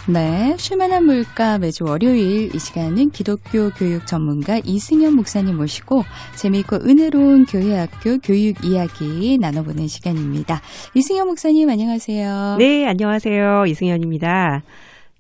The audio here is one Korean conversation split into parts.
네, 쉴만한 물가 매주 월요일 이 시간은 기독교 교육 전문가 이승현 목사님 모시고 재미있고 은혜로운 교회학교 교육 이야기 나눠보는 시간입니다. 이승현 목사님 안녕하세요. 네, 안녕하세요. 이승현입니다.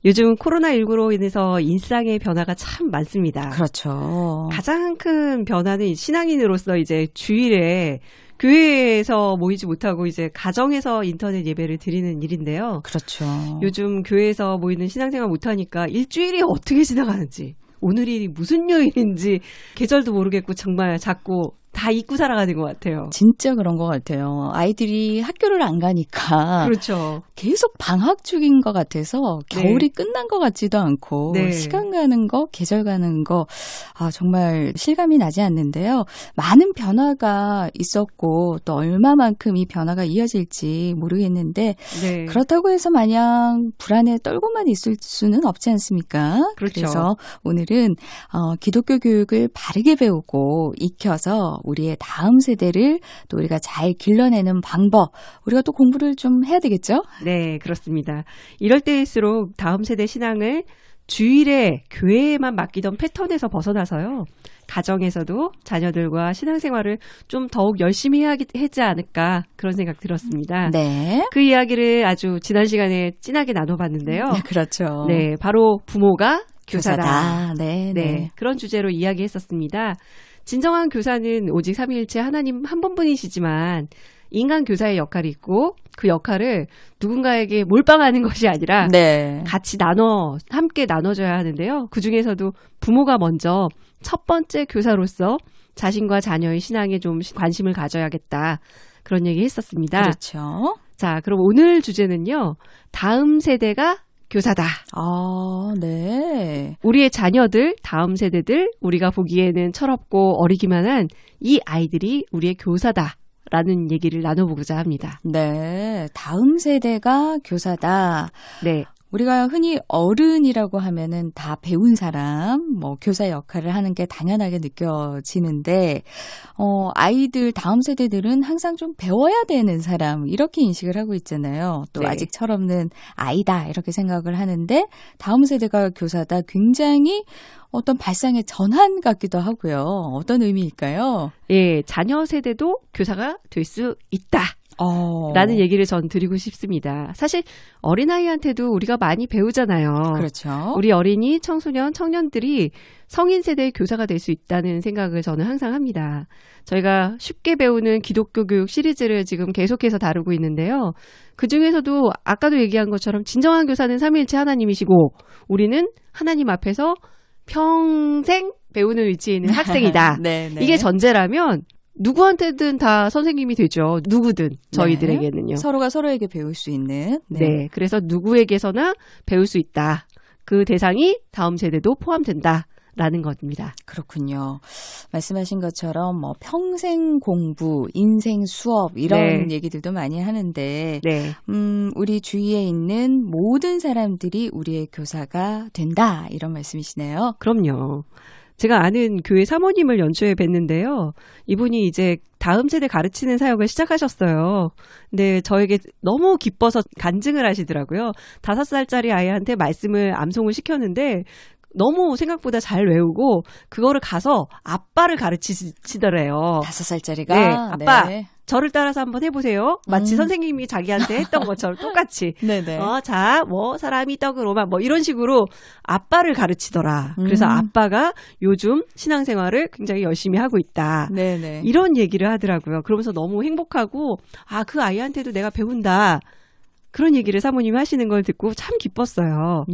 요즘 코로나19로 인해서 일상의 변화가 참 많습니다. 그렇죠. 가장 큰 변화는 신앙인으로서 이제 주일에 교회에서 모이지 못하고 이제 가정에서 인터넷 예배를 드리는 일인데요. 그렇죠. 요즘 교회에서 모이는 신앙생활 못하니까 일주일이 어떻게 지나가는지, 오늘이 무슨 요일인지 계절도 모르겠고 정말 자꾸 다 잊고 살아가는 것 같아요. 진짜 그런 것 같아요. 아이들이 학교를 안 가니까 그렇죠. 계속 방학 중인 것 같아서 겨울이 끝난 것 같지도 않고 시간 가는 거, 계절 가는 거 정말 실감이 나지 않는데요. 많은 변화가 있었고 또 얼마만큼 이 변화가 이어질지 모르겠는데 그렇다고 해서 마냥 불안에 떨고만 있을 수는 없지 않습니까? 그렇죠. 그래서 오늘은 기독교 교육을 바르게 배우고 익혀서 우리의 다음 세대를 또 우리가 잘 길러내는 방법, 우리가 또 공부를 좀 해야 되겠죠? 네, 그렇습니다. 이럴 때일수록 다음 세대 신앙을 주일에 교회에만 맡기던 패턴에서 벗어나서요. 가정에서도 자녀들과 신앙생활을 좀 더욱 열심히 해야 하지 않을까 그런 생각 들었습니다. 네. 그 이야기를 아주 지난 시간에 진하게 나눠봤는데요. 네, 그렇죠. 네, 바로 부모가 교사다. 네. 그런 주제로 이야기했었습니다. 진정한 교사는 오직 삼위일체 하나님 한 분뿐이시지만 인간 교사의 역할이 있고 그 역할을 누군가에게 몰빵하는 것이 아니라 같이 함께 나눠줘야 하는데요. 그중에서도 부모가 먼저 첫 번째 교사로서 자신과 자녀의 신앙에 좀 관심을 가져야겠다. 그런 얘기 했었습니다. 그렇죠. 자, 그럼 오늘 주제는요. 다음 세대가 교사다. 네. 우리의 자녀들, 다음 세대들, 우리가 보기에는 철없고 어리기만 한 이 아이들이 우리의 교사다라는 얘기를 나눠보고자 합니다. 네. 다음 세대가 교사다. 네. 우리가 흔히 어른이라고 하면은 다 배운 사람, 교사 역할을 하는 게 당연하게 느껴지는데, 아이들, 다음 세대들은 항상 좀 배워야 되는 사람, 이렇게 인식을 하고 있잖아요. 또 아직 철없는 아이다, 이렇게 생각을 하는데, 다음 세대가 교사다, 굉장히 어떤 발상의 전환 같기도 하고요. 어떤 의미일까요? 예, 자녀 세대도 교사가 될 수 있다. 라는 얘기를 전 드리고 싶습니다. 사실 어린아이한테도 우리가 많이 배우잖아요. 그렇죠. 우리 어린이, 청소년, 청년들이 성인 세대의 교사가 될 수 있다는 생각을 저는 항상 합니다. 저희가 쉽게 배우는 기독교 교육 시리즈를 지금 계속해서 다루고 있는데요. 그중에서도 아까도 얘기한 것처럼 진정한 교사는 삼위일체 하나님이시고 우리는 하나님 앞에서 평생 배우는 위치에 있는 학생이다. 이게 전제라면 누구한테든 다 선생님이 되죠. 누구든 저희들에게는요. 서로가 서로에게 배울 수 있는. 네. 그래서 누구에게서나 배울 수 있다. 그 대상이 다음 세대도 포함된다라는 겁니다. 그렇군요. 말씀하신 것처럼 평생 공부, 인생 수업 이런 얘기들도 많이 하는데 우리 주위에 있는 모든 사람들이 우리의 교사가 된다. 이런 말씀이시네요. 그럼요. 제가 아는 교회 사모님을 연초에 뵀는데요. 이분이 이제 다음 세대 가르치는 사역을 시작하셨어요. 근데 저에게 너무 기뻐서 간증을 하시더라고요. 5살짜리 아이한테 말씀을 암송을 시켰는데 너무 생각보다 잘 외우고 그거를 가서 아빠를 가르치시더래요. 5살짜리가? 네, 아빠. 저를 따라서 한번 해보세요. 마치 선생님이 자기한테 했던 것처럼 똑같이. 자, 사람이 떡을 오만 이런 식으로 아빠를 가르치더라. 그래서 아빠가 요즘 신앙생활을 굉장히 열심히 하고 있다. 이런 얘기를 하더라고요. 그러면서 너무 행복하고 그 아이한테도 내가 배운다. 그런 얘기를 사모님이 하시는 걸 듣고 참 기뻤어요.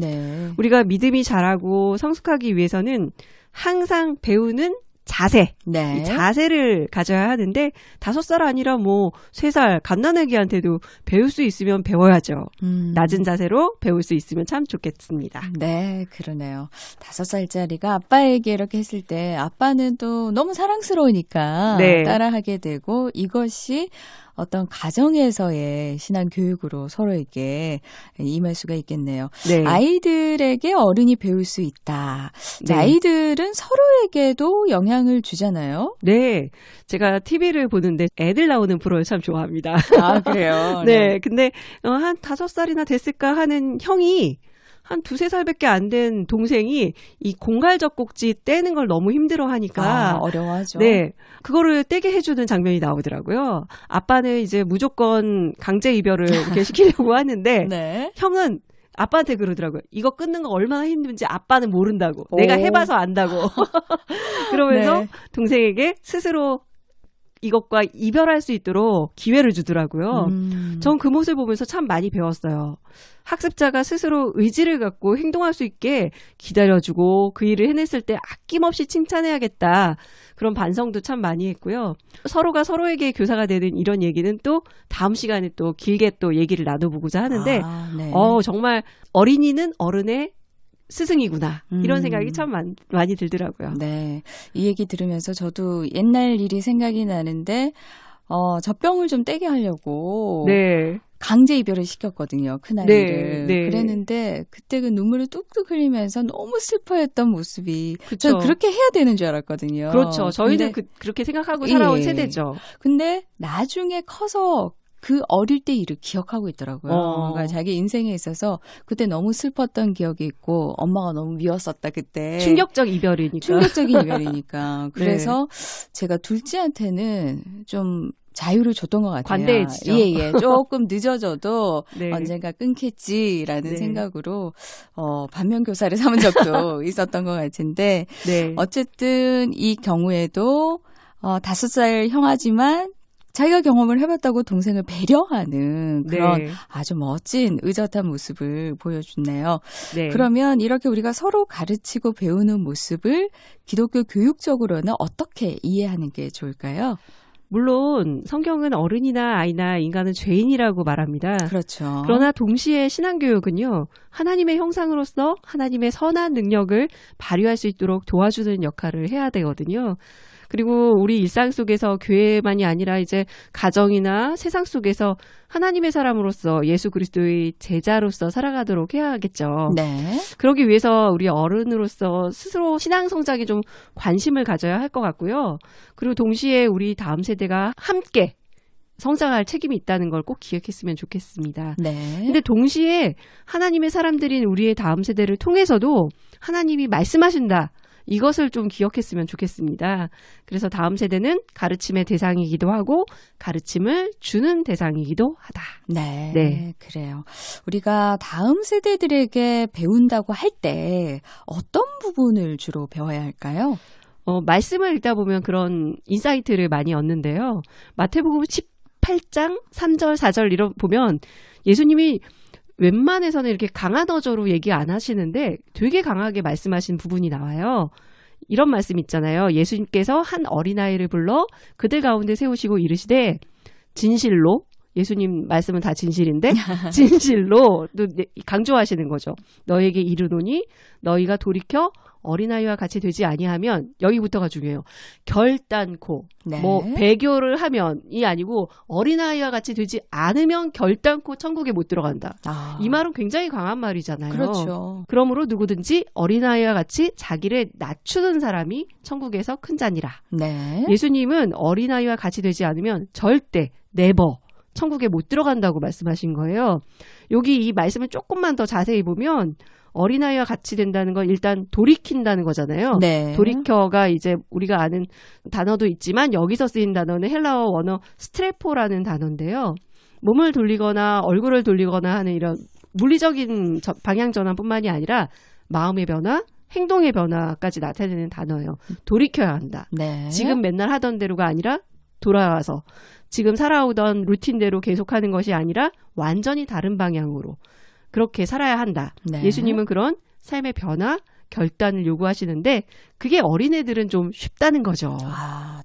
우리가 믿음이 자라고 성숙하기 위해서는 항상 배우는 자세, 이 자세를 가져야 하는데 5살 아니라 3살 갓난아기한테도 배울 수 있으면 배워야죠. 낮은 자세로 배울 수 있으면 참 좋겠습니다. 네, 그러네요. 5살짜리가 아빠에게 이렇게 했을 때 아빠는 또 너무 사랑스러우니까 따라하게 되고 이것이 어떤 가정에서의 신앙 교육으로 서로에게 임할 수가 있겠네요. 아이들에게 어른이 배울 수 있다. 자, 아이들은 서로에게도 영향을 주잖아요. 네. 제가 TV를 보는데 애들 나오는 프로를 참 좋아합니다. 아, 그래요? 네. 근데 한 5살이나 됐을까 하는 형이 한 2-3살밖에 안 된 동생이 이 공갈 젖꼭지 떼는 걸 너무 힘들어하니까 어려워하죠. 네, 그거를 떼게 해주는 장면이 나오더라고요. 아빠는 이제 무조건 강제 이별을 이렇게 시키려고 하는데 네. 형은 아빠한테 그러더라고요. 이거 끊는 거 얼마나 힘든지 아빠는 모른다고. 내가 해봐서 안다고. 그러면서 네. 동생에게 스스로 이것과 이별할 수 있도록 기회를 주더라고요. 전 그 모습을 보면서 참 많이 배웠어요. 학습자가 스스로 의지를 갖고 행동할 수 있게 기다려주고 그 일을 해냈을 때 아낌없이 칭찬해야겠다. 그런 반성도 참 많이 했고요. 서로가 서로에게 교사가 되는 이런 얘기는 또 다음 시간에 또 길게 또 얘기를 나눠보고자 하는데 네. 정말 어린이는 어른의 스승이구나 이런 생각이 참 많이 들더라고요. 네, 이 얘기 들으면서 저도 옛날 일이 생각이 나는데 젖병을 좀 떼게 하려고 네. 강제 이별을 시켰거든요. 큰아이를. 네. 그랬는데 그때 그 눈물을 뚝뚝 흘리면서 너무 슬퍼했던 모습이 저는 그렇게 해야 되는 줄 알았거든요. 그렇죠. 저희는 그렇게 생각하고 살아온 세대죠. 근데 나중에 커서 그 어릴 때 일을 기억하고 있더라고요. 그러니까 자기 인생에 있어서 그때 너무 슬펐던 기억이 있고 엄마가 너무 미웠었다 그때. 충격적 이별이니까. 충격적인 이별이니까. 그래서 네. 제가 둘째한테는 좀 자유를 줬던 것 같아요. 관대해지죠. 예. 조금 늦어져도 네. 언젠가 끊겠지라는 네. 생각으로 반면교사를 삼은 적도 있었던 것 같은데 네. 어쨌든 이 경우에도 5살 형아지만 자기가 경험을 해봤다고 동생을 배려하는 그런 네. 아주 멋진 의젓한 모습을 보여줬네요. 네. 그러면 이렇게 우리가 서로 가르치고 배우는 모습을 기독교 교육적으로는 어떻게 이해하는 게 좋을까요? 물론 성경은 어른이나 아이나 인간은 죄인이라고 말합니다. 그렇죠. 그러나 동시에 신앙교육은요. 하나님의 형상으로서 하나님의 선한 능력을 발휘할 수 있도록 도와주는 역할을 해야 되거든요. 그리고 우리 일상 속에서 교회만이 아니라 이제 가정이나 세상 속에서 하나님의 사람으로서 예수 그리스도의 제자로서 살아가도록 해야겠죠. 네. 그러기 위해서 우리 어른으로서 스스로 신앙 성장에 좀 관심을 가져야 할 것 같고요. 그리고 동시에 우리 다음 세대가 함께 성장할 책임이 있다는 걸 꼭 기억했으면 좋겠습니다. 네. 근데 동시에 하나님의 사람들인 우리의 다음 세대를 통해서도 하나님이 말씀하신다. 이것을 좀 기억했으면 좋겠습니다. 그래서 다음 세대는 가르침의 대상이기도 하고 가르침을 주는 대상이기도 하다. 네, 그래요. 우리가 다음 세대들에게 배운다고 할 때 어떤 부분을 주로 배워야 할까요? 말씀을 읽다 보면 그런 인사이트를 많이 얻는데요. 마태복음 18장 3절 4절 이런 보면 예수님이 웬만해서는 이렇게 강한 어조로 얘기 안 하시는데 되게 강하게 말씀하신 부분이 나와요. 이런 말씀 있잖아요. 예수님께서 한 어린아이를 불러 그들 가운데 세우시고 이르시되 진실로 예수님 말씀은 다 진실인데 진실로 또 강조하시는 거죠. 너에게 이르노니 너희가 돌이켜 어린아이와 같이 되지 아니하면 여기부터가 중요해요. 결단코 네. 배교를 하면이 아니고 어린아이와 같이 되지 않으면 결단코 천국에 못 들어간다. 이 말은 굉장히 강한 말이잖아요. 그렇죠. 그러므로 누구든지 어린아이와 같이 자기를 낮추는 사람이 천국에서 큰 자니라. 네. 예수님은 어린아이와 같이 되지 않으면 절대 never 천국에 못 들어간다고 말씀하신 거예요. 여기 이 말씀을 조금만 더 자세히 보면 어린아이와 같이 된다는 건 일단 돌이킨다는 거잖아요. 네. 돌이켜가 이제 우리가 아는 단어도 있지만 여기서 쓰인 단어는 헬라어 원어 스트레포라는 단어인데요. 몸을 돌리거나 얼굴을 돌리거나 하는 이런 물리적인 방향 전환뿐만이 아니라 마음의 변화, 행동의 변화까지 나타내는 단어예요. 돌이켜야 한다. 네. 지금 맨날 하던 대로가 아니라 돌아와서 지금 살아오던 루틴대로 계속하는 것이 아니라 완전히 다른 방향으로 그렇게 살아야 한다. 네. 예수님은 그런 삶의 변화, 결단을 요구하시는데 그게 어린애들은 좀 쉽다는 거죠.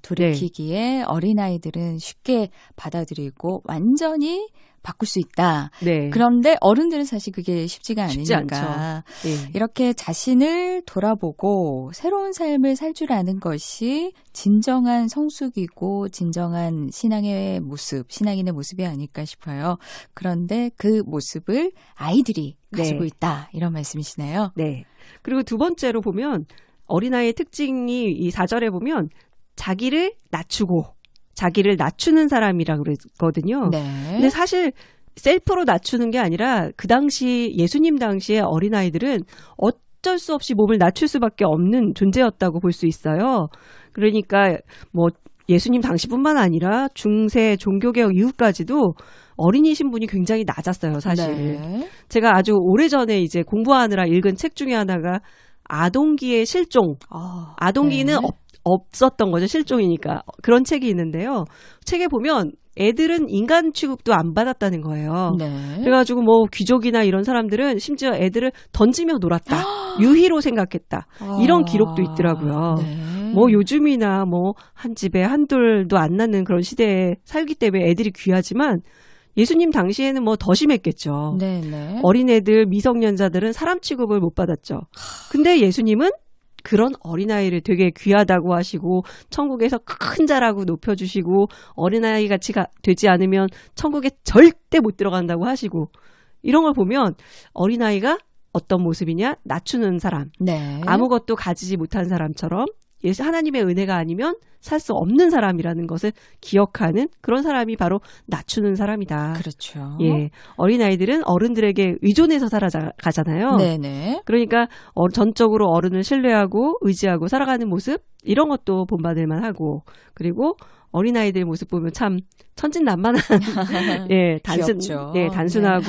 돌이키기에 네. 어린아이들은 쉽게 받아들이고 완전히 바꿀 수 있다. 네. 그런데 어른들은 사실 그게 쉽지가 않으니까 네. 이렇게 자신을 돌아보고 새로운 삶을 살 줄 아는 것이 진정한 성숙이고 진정한 신앙의 모습, 신앙인의 모습이 아닐까 싶어요. 그런데 그 모습을 아이들이 가지고 네. 있다. 이런 말씀이시네요. 네. 그리고 두 번째로 보면 어린아이의 특징이 이 4절에 보면 자기를 낮추고 자기를 낮추는 사람이라고 그랬거든요. 네. 근데 사실 셀프로 낮추는 게 아니라 그 당시 예수님 당시의 어린아이들은 어쩔 수 없이 몸을 낮출 수밖에 없는 존재였다고 볼 수 있어요. 그러니까 뭐 예수님 당시뿐만 아니라 중세 종교개혁 이후까지도 어린이 신분이 굉장히 낮았어요, 사실. 네. 제가 아주 오래전에 이제 공부하느라 읽은 책 중에 하나가 아동기의 실종. 아동기는 네. 없었던 거죠, 실종이니까. 그런 책이 있는데요. 책에 보면 애들은 인간 취급도 안 받았다는 거예요. 네. 그래가지고 뭐 귀족이나 이런 사람들은 심지어 애들을 던지며 놀았다. 유희로 생각했다. 이런 기록도 있더라고요. 네. 뭐 요즘이나 뭐 한 집에 한둘도 안 낳는 그런 시대에 살기 때문에 애들이 귀하지만 예수님 당시에는 뭐 더 심했겠죠. 네네. 어린애들, 미성년자들은 사람 취급을 못 받았죠. 근데 예수님은 그런 어린아이를 되게 귀하다고 하시고 천국에서 큰 자라고 높여주시고 어린아이 같이 되지 않으면 천국에 절대 못 들어간다고 하시고 이런 걸 보면 어린아이가 어떤 모습이냐? 낮추는 사람. 네. 아무것도 가지지 못한 사람처럼 하나님의 은혜가 아니면 살 수 없는 사람이라는 것을 기억하는 그런 사람이 바로 낮추는 사람이다. 그렇죠. 예, 어린아이들은 어른들에게 의존해서 살아가잖아요. 네네. 그러니까 전적으로 어른을 신뢰하고 의지하고 살아가는 모습 이런 것도 본받을 만하고 그리고 어린아이들 모습 보면 참 천진난만한 예, 단순하고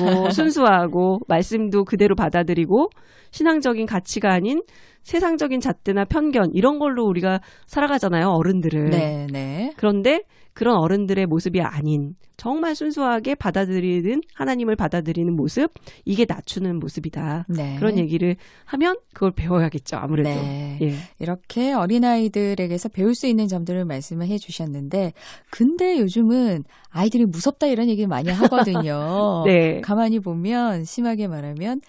네. 순수하고 말씀도 그대로 받아들이고 신앙적인 가치가 아닌 세상적인 잣대나 편견 이런 걸로 우리가 살아가잖아요. 어른들은. 네. 그런데 그런 어른들의 모습이 아닌 정말 순수하게 받아들이는 하나님을 받아들이는 모습 이게 낮추는 모습이다. 네. 그런 얘기를 하면 그걸 배워야겠죠. 아무래도. 네. 예. 이렇게 어린아이들에게서 배울 수 있는 점들을 말씀을 해주셨는데 근데 요즘은 아이들이 무섭다 이런 얘기 많이 하거든요. 네. 가만히 보면 심하게 말하면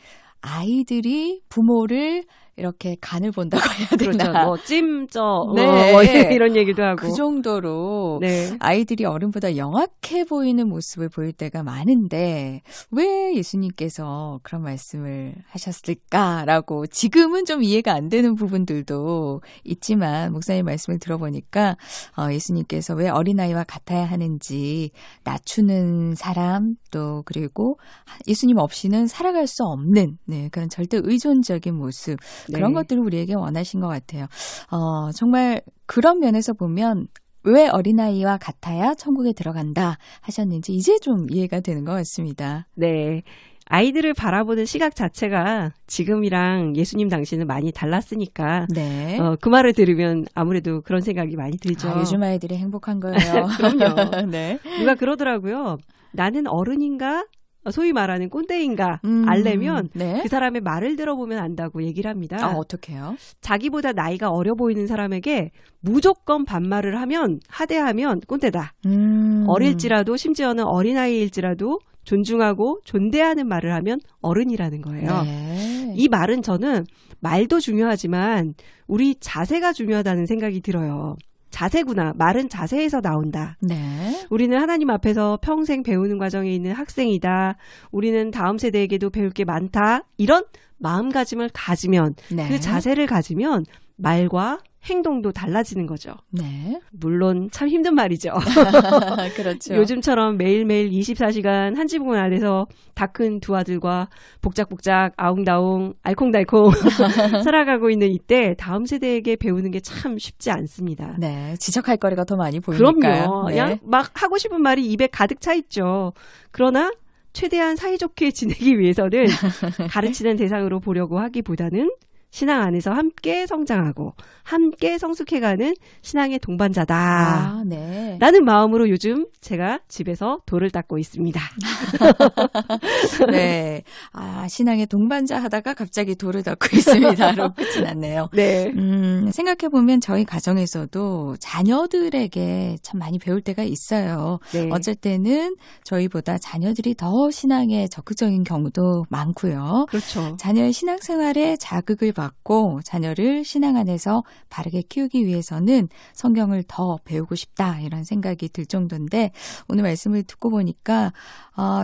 아이들이 부모를 이렇게 간을 본다고 해야 되나? 그렇죠. 뭐 찜쪄 네. 이런 얘기도 하고. 그 정도로 네. 아이들이 어른보다 영악해 보이는 모습을 보일 때가 많은데 왜 예수님께서 그런 말씀을 하셨을까라고 지금은 좀 이해가 안 되는 부분들도 있지만 목사님 말씀을 들어보니까 예수님께서 왜 어린아이와 같아야 하는지 낮추는 사람 또 그리고 예수님 없이는 살아갈 수 없는 네, 그런 절대 의존적인 모습 그런 네. 것들을 우리에게 원하신 것 같아요. 정말 그런 면에서 보면 왜 어린아이와 같아야 천국에 들어간다 하셨는지 이제 좀 이해가 되는 것 같습니다. 네. 아이들을 바라보는 시각 자체가 지금이랑 예수님 당시는 많이 달랐으니까 네. 그 말을 들으면 아무래도 그런 생각이 많이 들죠. 요즘 아이들이 행복한 거예요. 그럼요. 네. 누가 그러더라고요. 나는 어른인가? 소위 말하는 꼰대인가 알려면 네? 그 사람의 말을 들어보면 안다고 얘기를 합니다. 어떻게요? 자기보다 나이가 어려 보이는 사람에게 무조건 반말을 하면 하대하면 꼰대다. 어릴지라도 심지어는 어린아이일지라도 존중하고 존대하는 말을 하면 어른이라는 거예요. 네. 이 말은 저는 말도 중요하지만 우리 자세가 중요하다는 생각이 들어요. 자세구나. 말은 자세에서 나온다. 네. 우리는 하나님 앞에서 평생 배우는 과정에 있는 학생이다. 우리는 다음 세대에게도 배울 게 많다. 이런 마음가짐을 가지면 네. 그 자세를 가지면 말과 행동도 달라지는 거죠. 네. 물론 참 힘든 말이죠. 그렇죠. 요즘처럼 매일매일 24시간 한 지붕 아래서 다 큰 두 아들과 복작복작 아웅다웅 알콩달콩 살아가고 있는 이때 다음 세대에게 배우는 게 참 쉽지 않습니다. 네, 지적할 거리가 더 많이 보이니까요. 그럼요. 네. 그냥 막 하고 싶은 말이 입에 가득 차 있죠. 그러나 최대한 사이좋게 지내기 위해서는 가르치는 대상으로 보려고 하기보다는 신앙 안에서 함께 성장하고 함께 성숙해가는 신앙의 동반자다. 네. 라는 마음으로 요즘 제가 집에서 돌을 닦고 있습니다. 네. 신앙의 동반자 하다가 갑자기 돌을 닦고 있습니다로 끝이 났네요. 네. 생각해보면 저희 가정에서도 자녀들에게 참 많이 배울 때가 있어요. 네. 어쩔 때는 저희보다 자녀들이 더 신앙에 적극적인 경우도 많고요. 그렇죠. 자녀의 신앙생활에 자극을 갖고 자녀를 신앙 안에서 바르게 키우기 위해서는 성경을 더 배우고 싶다 이런 생각이 들 정도인데 오늘 말씀을 듣고 보니까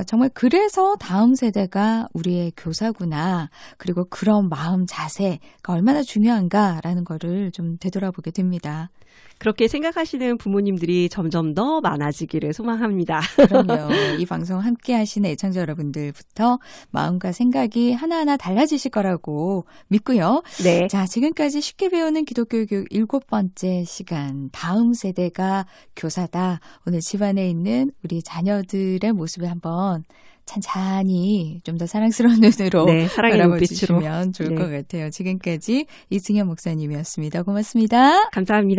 정말 그래서 다음 세대가 우리의 교사구나. 그리고 그런 마음 자세가 얼마나 중요한가라는 거를 좀 되돌아보게 됩니다. 그렇게 생각하시는 부모님들이 점점 더 많아지기를 소망합니다. 그럼요. 이 방송 함께 하시는 애청자 여러분들부터 마음과 생각이 하나하나 달라지실 거라고 믿고요. 네. 자, 지금까지 쉽게 배우는 기독교 교육 7번째 시간. 다음 세대가 교사다. 오늘 집안에 있는 우리 자녀들의 모습을 한번 찬찬히 좀 더 사랑스러운 눈으로 네, 사랑의 바라봐주시면 좋을 것 같아요. 지금까지 이승현 목사님이었습니다. 고맙습니다. 감사합니다.